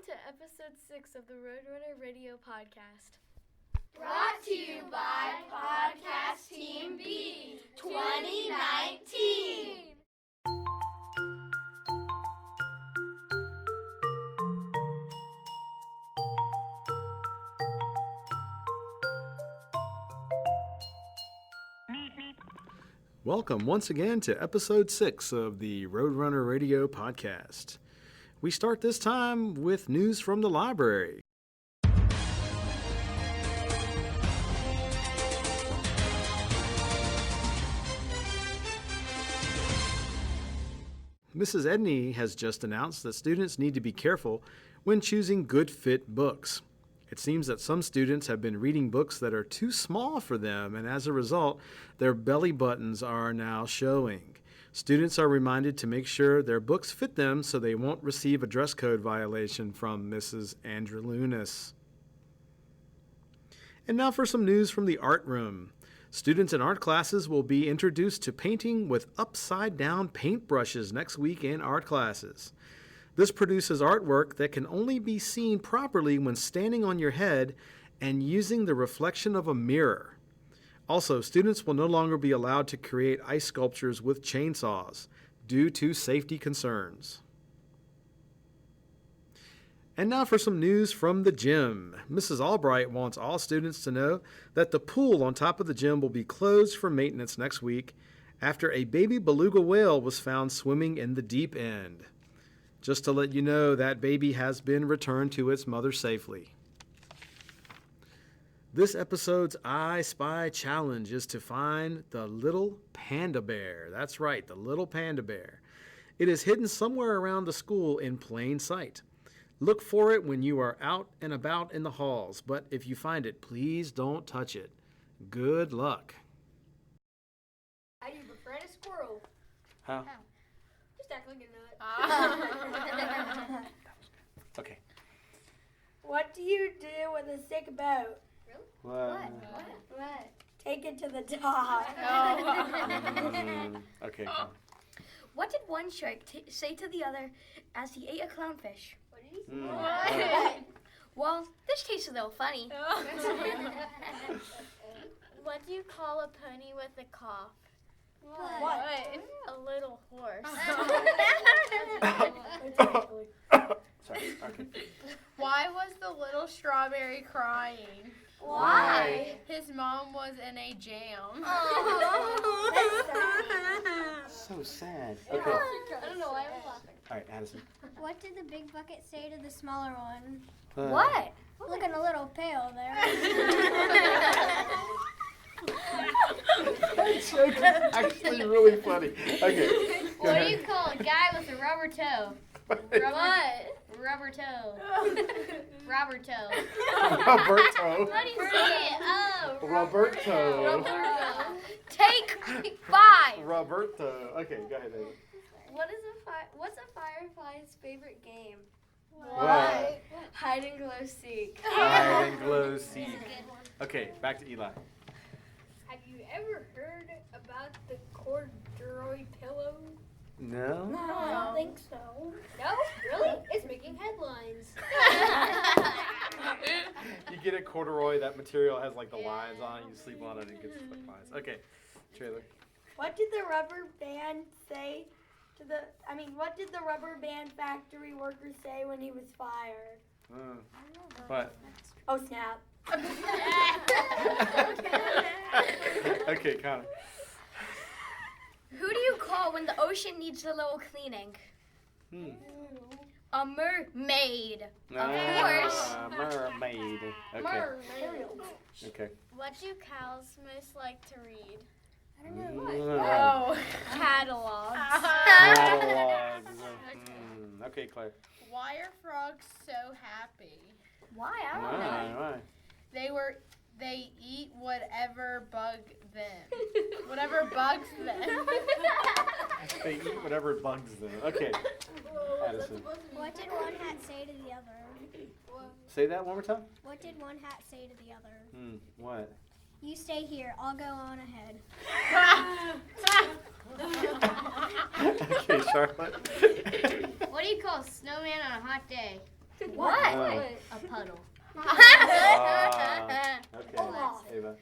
Welcome to episode 6 of the Roadrunner Radio podcast. Brought to you by Podcast Team B 2019. Welcome once again to episode 6 of the Roadrunner Radio podcast. We start this time with news from the library. Mrs. Edney has just announced that students need to be careful when choosing good fit books. It seems that some students have been reading books that are too small for them, and as a result, their belly buttons are now showing. Students are reminded to make sure their books fit them so they won't receive a dress code violation from Mrs. Andrelunas. And now for some news from the art room. Students in art classes will be introduced to painting with upside-down paintbrushes next week in art classes. This produces artwork that can only be seen properly when standing on your head and using the reflection of a mirror. Also, students will no longer be allowed to create ice sculptures with chainsaws due to safety concerns. And now for some news from the gym. Mrs. Albright wants all students to know that the pool on top of the gym will be closed for maintenance next week after a baby beluga whale was found swimming in the deep end. Just to let you know, that baby has been returned to its mother safely. This episode's I Spy challenge is to find the little panda bear. That's right, the little panda bear. It is hidden somewhere around the school in plain sight. Look for it when you are out and about in the halls, but if you find it, please don't touch it. Good luck. How do you befriend a squirrel? How? Just act like a nut. Okay. What do you do with a sick boat? What? Take it to the dock. Okay. What did one shark say to the other as he ate a clownfish? What did he say? Well, this tastes a little funny. What do you call a pony with a cough? What? A little horse. Sorry. Okay. Why was the little strawberry crying? Why? His mom was in a jam. So sad. Okay. I don't know why I was laughing. All right, Addison. What did the big bucket say to the smaller one? What? Looking a little pale there. That's actually really funny. Okay. What do you call a guy with a rubber toe? Rubber toe. Rubber toe. Roberto. What do you say? Oh, Roberto. Take 5. Roberto. Okay, go ahead, David. What's a firefly's favorite game? What? Hide and glow seek. Hide and glow seek. Okay, back to Eli. Have you ever heard about the corduroy pillow? No? No, I don't think so. No? Really? It's making headlines. You get a corduroy, that material has like the lines on it, you sleep on it, and it gets the lines. Okay, Trailer. What did the rubber band say to what did the rubber band factory worker say when he was fired? What? Oh, snap. Okay, Connor. Who do you call when the ocean needs a little cleaning? A mermaid. Of course. Mermaid. Okay. Okay. What do cows most like to read? Oh. Catalogs. Catalogs. Okay, Claire. Why are frogs so happy? Why? I don't know. Why? They eat whatever bugs them. Whatever bugs them. They eat whatever bugs them. Okay. Addison. What did one hat say to the other? Say that one more time. What did one hat say to the other? What? You stay here. I'll go on ahead. Okay, Charlotte. What do you call a snowman on a hot day? What? Oh. A puddle. Okay, Ava.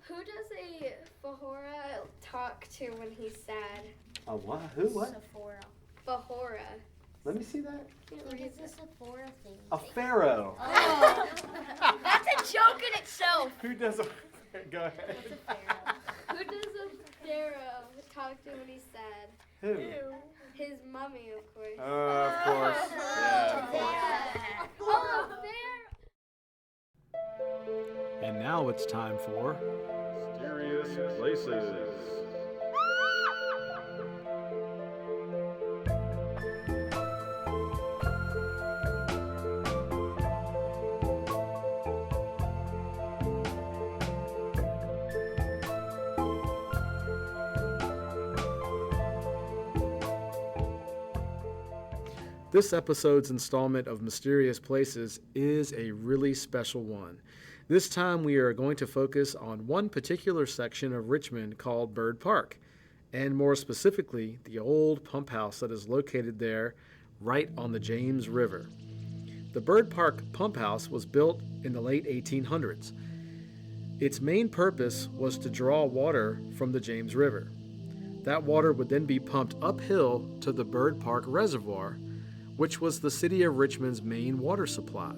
Who does a Bahora talk to when he's sad? A what? Who? What? Sephora. Bahora. Let me see that. What is a Sephora thing? A pharaoh. Oh. That's a joke in itself. Who does a... Go ahead. What's a pharaoh? Who does a pharaoh talk to when he's sad? Who? His mummy, of course. Of course. Yeah, of course. Oh, pharaoh. And now it's time for Mysterious Places. This episode's installment of Mysterious Places is a really special one. This time we are going to focus on one particular section of Richmond called Byrd Park, and more specifically, the old pump house that is located there right on the James River. The Byrd Park pump house was built in the late 1800s. Its main purpose was to draw water from the James River. That water would then be pumped uphill to the Byrd Park Reservoir, which was the city of Richmond's main water supply.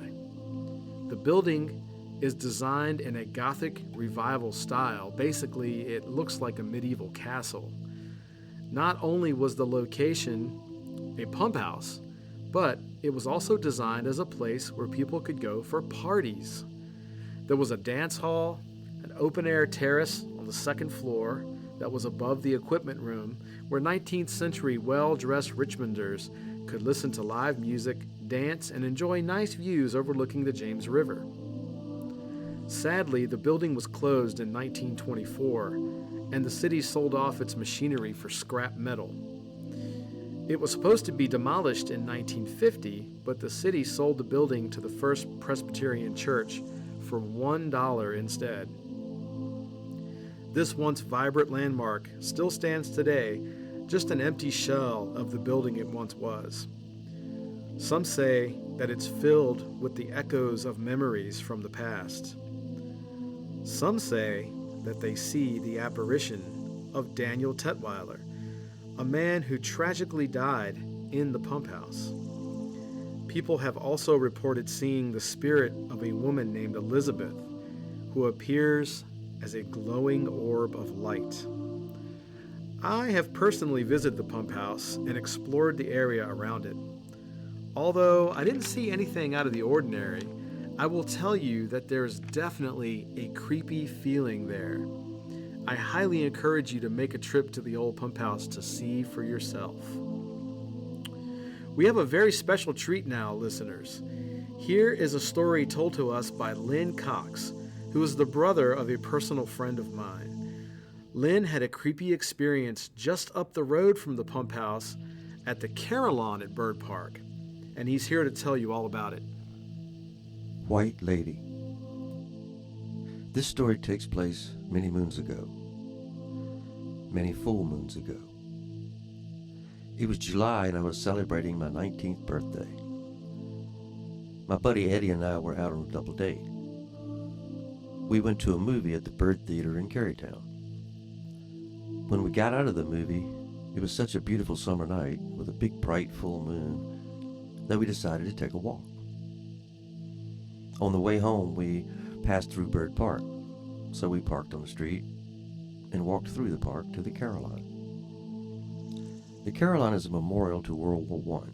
The building is designed in a Gothic revival style. Basically, it looks like a medieval castle. Not only was the location a pump house, but it was also designed as a place where people could go for parties. There was a dance hall, an open-air terrace on the second floor that was above the equipment room, where 19th century well-dressed Richmonders could listen to live music, dance, and enjoy nice views overlooking the James River. Sadly, the building was closed in 1924, and the city sold off its machinery for scrap metal. It was supposed to be demolished in 1950, but the city sold the building to the First Presbyterian Church for $1 instead. This once vibrant landmark still stands today, just an empty shell of the building it once was. Some say that it's filled with the echoes of memories from the past. Some say that they see the apparition of Daniel Tetweiler, a man who tragically died in the pump house. People have also reported seeing the spirit of a woman named Elizabeth, who appears as a glowing orb of light. I have personally visited the pump house and explored the area around it. Although I didn't see anything out of the ordinary, I will tell you that there is definitely a creepy feeling there. I highly encourage you to make a trip to the old pump house to see for yourself. We have a very special treat now, listeners. Here is a story told to us by Lynn Cox, who is the brother of a personal friend of mine. Lynn had a creepy experience just up the road from the pump house at the Carillon at Byrd Park, and he's here to tell you all about it. White Lady. This story takes place many moons ago, many full moons ago. It was July and I was celebrating my 19th birthday. My buddy Eddie and I were out on a double date. We went to a movie at the Byrd Theater in Carytown. When we got out of the movie, it was such a beautiful summer night with a big bright full moon that we decided to take a walk. On the way home, we passed through Byrd Park, so we parked on the street and walked through the park to the Carillon. The Carillon is a memorial to World War I.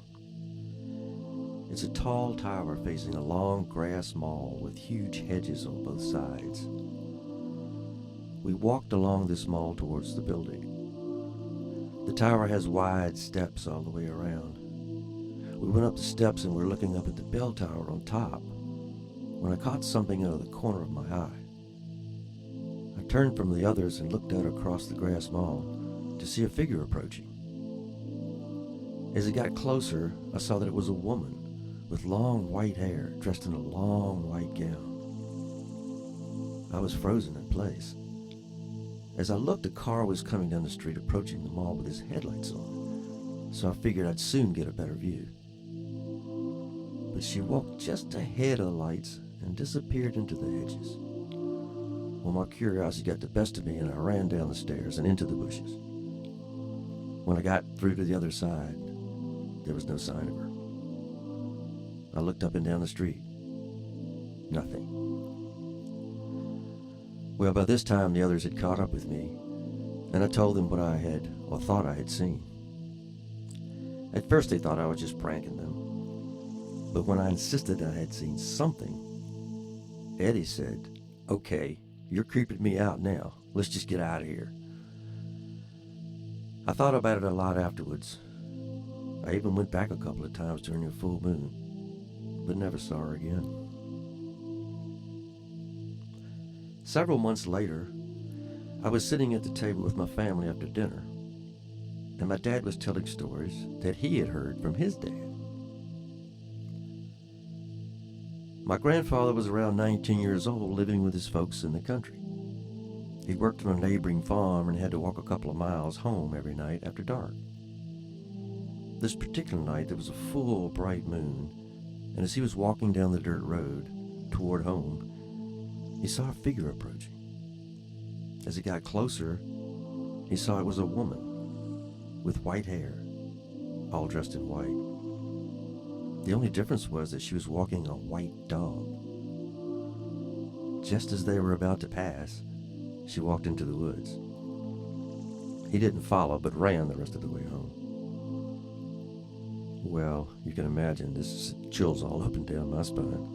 It's a tall tower facing a long grass mall with huge hedges on both sides. We walked along this mall towards the building. The tower has wide steps all the way around. We went up the steps and were looking up at the bell tower on top when I caught something out of the corner of my eye. I turned from the others and looked out across the grass mall to see a figure approaching. As it got closer, I saw that it was a woman with long white hair dressed in a long white gown. I was frozen in place. As I looked, a car was coming down the street approaching the mall with his headlights on, so I figured I'd soon get a better view. but she walked just ahead of the lights and disappeared into the hedges. Well, my curiosity got the best of me, and I ran down the stairs and into the bushes. When I got through to the other side, there was no sign of her. I looked up and down the street. Nothing. Well, by this time, the others had caught up with me, and I told them what I had, or thought I had seen. At first, they thought I was just pranking them, but when I insisted I had seen something, Eddie said, "Okay, you're creeping me out now. Let's just get out of here." I thought about it a lot afterwards. I even went back a couple of times during the full moon, but never saw her again. Several months later, I was sitting at the table with my family after dinner, and my dad was telling stories that he had heard from his dad. My grandfather was around 19 years old, living with his folks in the country. He worked on a neighboring farm and had to walk a couple of miles home every night after dark. This particular night, there was a full, bright moon, and as he was walking down the dirt road toward home, he saw a figure approaching. As he got closer, he saw it was a woman with white hair, all dressed in white. The only difference was that she was walking a white dog. Just as they were about to pass, she walked into the woods. He didn't follow, but ran the rest of the way home. Well, you can imagine, this is chills all up and down my spine.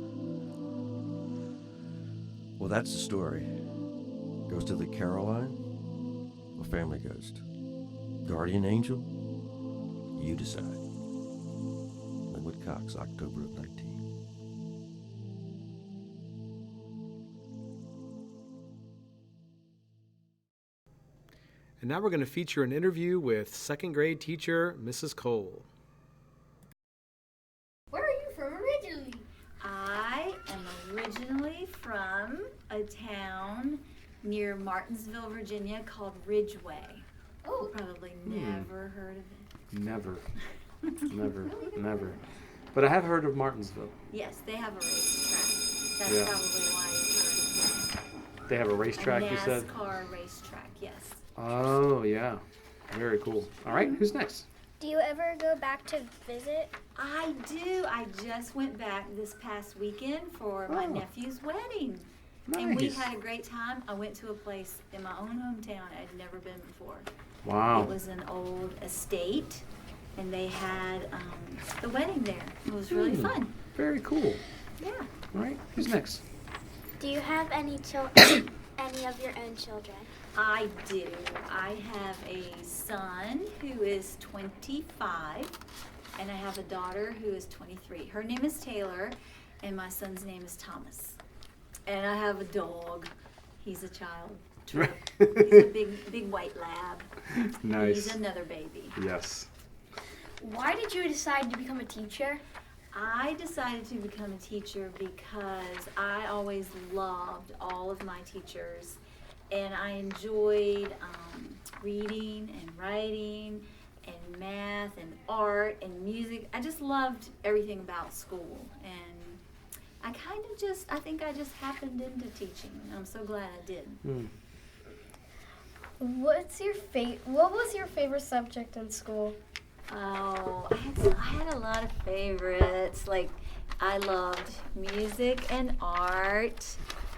Well, that's the story. Goes to the Caroline or family ghost? Guardian angel? You decide. Linwood Cox, October of 19. And now we're going to feature an interview with second grade teacher Mrs. Cole. Where are you from originally? I am originally from a town near Martinsville, Virginia called Ridgeway. Oh. Probably never heard of it. Never. Never. But I have heard of Martinsville. Yes, they have a racetrack. That's Yeah. probably why you've heard of it. They have a racetrack, A you said? NASCAR racetrack, yes. Oh, yeah. Very cool. All right, who's next? Do you ever go back to visit? I do. I just went back this past weekend for my Oh. nephew's wedding. And we Nice. had a great time. I went to a place in my own hometown I'd never been before. Wow. It was an old estate, and they had the wedding there. It was really fun. Very cool. Yeah. All right, who's next? Do you have any any of your own children? I do. I have a son who is 25, and I have a daughter who is 23. Her name is Taylor, and my son's name is Thomas. And I have a dog. He's a child. He's a big white lab. Nice. He's another baby. Yes. Why did you decide to become a teacher? I decided to become a teacher because I always loved all of my teachers, and I enjoyed reading and writing and math and art and music. I just loved everything about school, and I think I just happened into teaching, and I'm so glad I did. What was your favorite subject in school? Oh, I had a lot of favorites. Like, I loved music and art,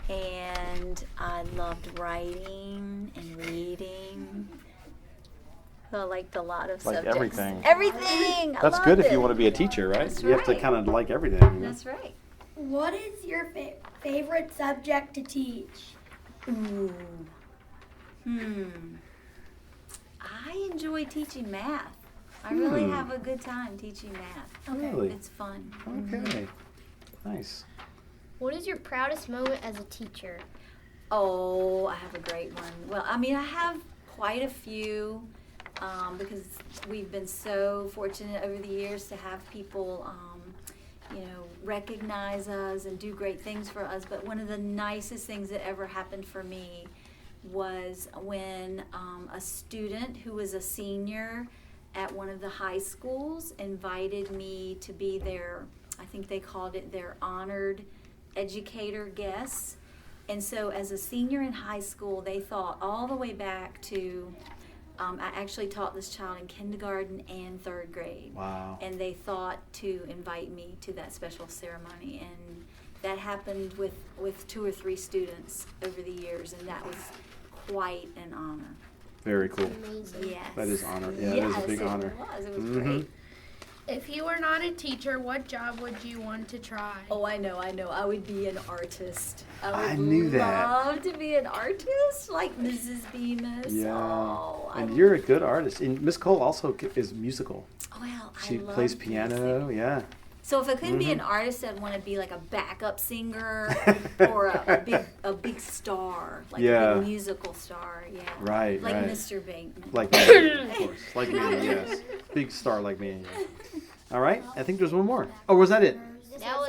and I loved writing and reading. So I liked a lot of Like subjects. everything. Everything! That's good if you want to be a teacher, right? That's You have to right. kind of like everything. You know? That's right. What is your favorite subject to teach? Ooh. I enjoy teaching math. I really have a good time teaching math. Really? It's fun. Okay. Nice. What is your proudest moment as a teacher? Oh, I have a great one. Well, I mean, I have quite a few because we've been so fortunate over the years to have people, recognize us and do great things for us. But one of the nicest things that ever happened for me was when a student who was a senior at one of the high schools invited me to be their, I think they called it their honored educator guests. And so as a senior in high school, they thought all the way back to, I actually taught this child in kindergarten and third grade. Wow. And they thought to invite me to that special ceremony. And that happened with 2 or 3 students over the years, and that was quite an honor. Very cool. Yes. That is honor. Yeah, that is a big honor. It was great. If you were not a teacher, what job would you want to try? Oh, I know. I would be an artist. I knew that. love to be an artist like Mrs. Bemis. Yeah. Oh, And you're a good artist. And Miss Cole also is musical. well, She I love plays piano. music. Yeah. So if I couldn't be an artist, I'd want to be like a backup singer or a big star, like Yeah. a big musical star. Yeah. Right, Like right. Mr. Bankman. Like me, of course. Like me, yes. Big star like me. All right. I think there's one more. Oh, was that it?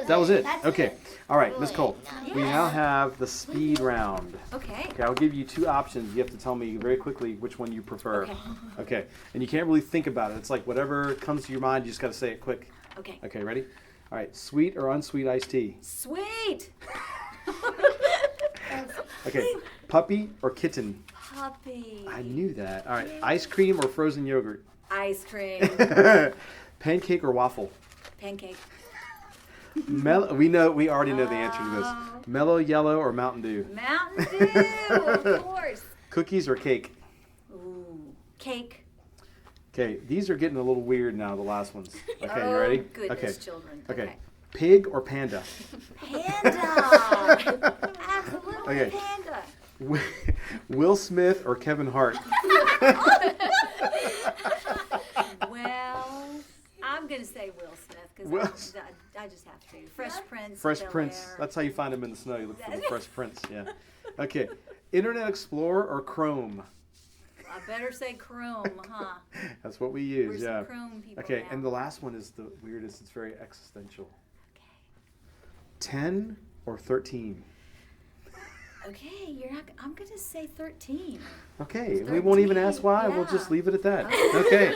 That was it. Okay. All right, Miss Cole. We now have the speed round. Okay. Okay, I'll give you 2 options. You have to tell me very quickly which one you prefer. Okay. Okay. And you can't really think about it. It's like whatever comes to your mind, you just got to say it quick. Okay. Okay, ready? All right. Sweet or unsweet iced tea? Sweet. Okay. Puppy or kitten? Puppy. I knew that. All right. Ice cream or frozen yogurt? Ice cream. Pancake or waffle? Pancake. We already know the answer to this. Mellow Yellow or Mountain Dew? Mountain Dew, of course. Cookies or cake? Ooh, cake. Okay, these are getting a little weird now, the last ones. Okay, Oh, you ready? goodness, Okay. children. Okay. Pig or panda? Panda. Absolutely Okay. panda. Will Smith or Kevin Hart? Well, I'm going to say Will Smith Will- because I just have to. Fresh Prince. Fresh Bel Prince. Air. That's how you find him in the snow. You look for the Fresh Prince. Yeah. Okay. Internet Explorer or Chrome? I better say Chrome, huh? That's what we use. We're yeah. some Chrome people Okay, now. and the last one is the weirdest. It's very existential. Okay. 10 or 13? Okay, you're not. I'm going to say 13. Okay, we won't even ask why. We'll yeah. just leave it at that. Okay.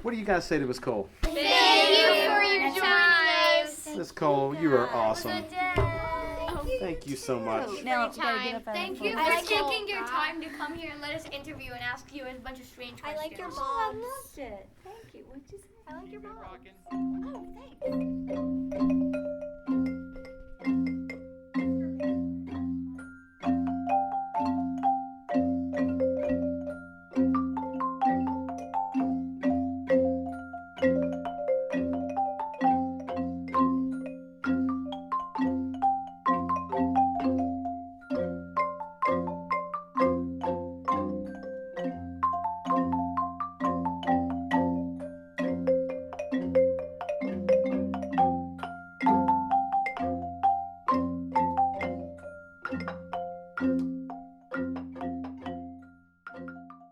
What do you guys say to Miss Cole? Thank you for your time. Miss Cole, you are awesome. Good day. Thank you so much. Now, we gotta get up out of Thank the you phone. for taking your time to come here and let us interview and ask you a bunch of strange I questions. like your Oh, I mom. loved it. Thank you. What'd you say? I like your mom. Oh, thanks.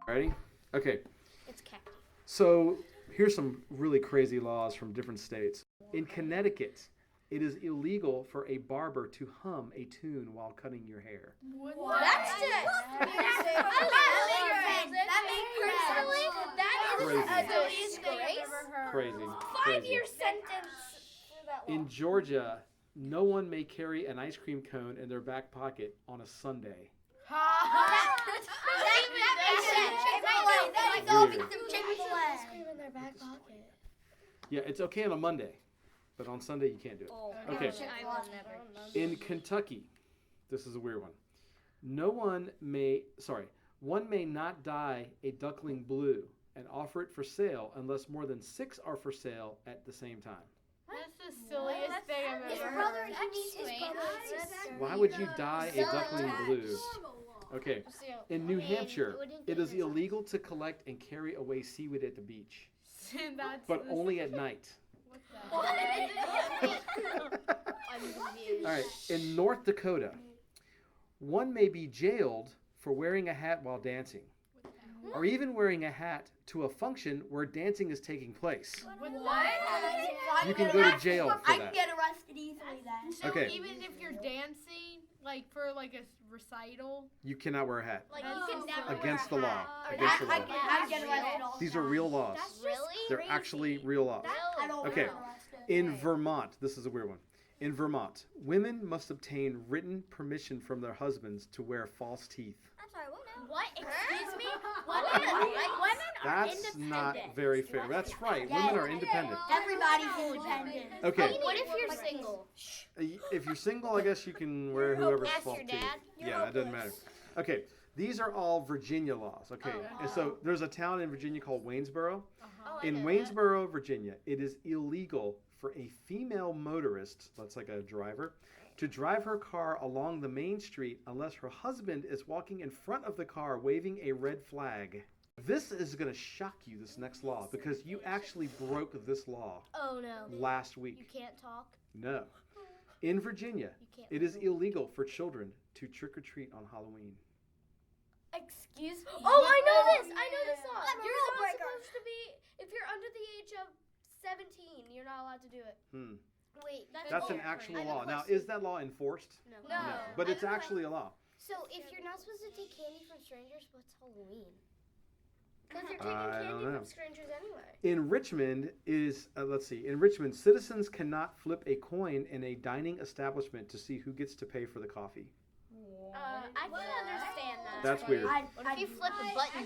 Ready? Okay. It's khaki. So here's some really crazy laws from different states. In Connecticut, it is illegal for a barber to hum a tune while cutting your hair. That's just. Crazy. Five-year sentence. In Georgia, no one may carry an ice cream cone in their back pocket on a Sunday. Yeah, it's okay on a Monday, but on Sunday you can't do it. Okay. I will never. In Kentucky, this is a weird one. One may not dye a duckling blue and offer it for sale unless more than 6 are for sale at the same time. That's the silliest thing I've His ever brother heard. and his brother and sister. Why would you dye a duckling blue? Okay. In New Hampshire, it is illegal to collect and carry away seaweed at the beach, That's but only at night. All right. In North Dakota, one may be jailed for wearing a hat while dancing, or even wearing a hat to a function where dancing is taking place. What? You can go to jail for I can that. get arrested easily then. So Okay. even if you're dancing, like for like a recital, You cannot wear a hat. Like you can never Against the wear a law. hat. Against the law. I get arrested all the These are time. real laws. Really? They're actually real laws. I don't Okay. get arrested. In Vermont, this is a weird one. In Vermont, women must obtain written permission from their husbands to wear false teeth. I'm sorry, what now? What? Excuse me? Women are That's not very fair. That's right. Women are independent. Everybody's independent. Okay. What if you're single? If you're single, I guess you can wear whoever's Ask false your teeth. dad. Yeah, it doesn't matter. Okay. These are all Virginia laws. Okay. And so there's a town in Virginia called Waynesboro. In Waynesboro, Virginia, it is illegal for a female motorist, that's like a driver, to drive her car along the main street unless her husband is walking in front of the car waving a red flag. This is going to shock you, this next law, because you actually broke this law Oh no. last You week. can't talk. No. In Virginia, You can't. it is illegal for children to trick or treat on Halloween. Excuse me. Oh, I know this. I know this law. I'm a You're rule not breaker. supposed to be. If you're under the age of 17, you're not allowed to do it. Wait, That's an actual law. Now, is that law enforced? No. But it's actually a law. so if you're not supposed to take candy from strangers, what's Halloween? Because you're taking I candy don't know. from strangers anyway. In Richmond in Richmond, citizens cannot flip a coin in a dining establishment to see who gets to pay for the coffee. I can understand that. That's weird. What if you flip a button?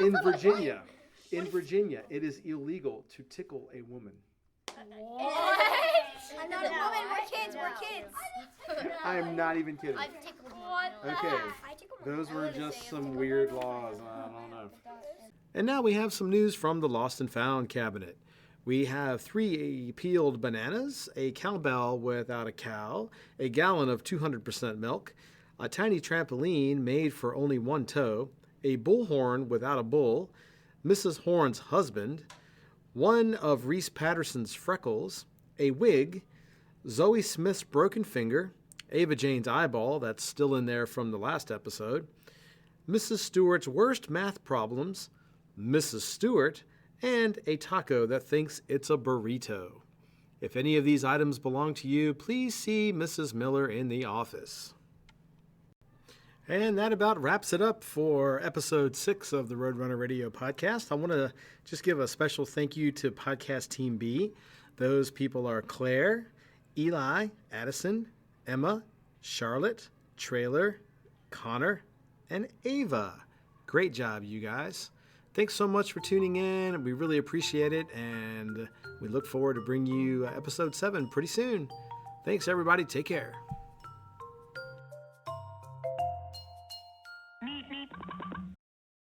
In Virginia, it is illegal to tickle a woman. I'm not a woman. We're kids. I'm not even kidding. I've tickled one. Okay, those were just some weird laws. I don't know. And now we have some news from the Lost and Found cabinet. We have 3 peeled bananas, a cowbell without a cow, a gallon of 200% milk, a tiny trampoline made for only 1 toe, a bullhorn without a bull, Mrs. Horn's husband, one of Reese Patterson's freckles, a wig, Zoe Smith's broken finger, Ava Jane's eyeball that's still in there from the last episode, Mrs. Stewart's worst math problems, Mrs. Stewart, and a taco that thinks it's a burrito. If any of these items belong to you, please see Mrs. Miller in the office. And that about wraps it up for episode 6 of the Roadrunner Radio podcast. I want to just give a special thank you to Podcast Team B. Those people are Claire, Eli, Addison, Emma, Charlotte, Trailer, Connor, and Ava. Great job, you guys. Thanks so much for tuning in. We really appreciate it, and we look forward to bringing you episode 7 pretty soon. Thanks, everybody. Take care.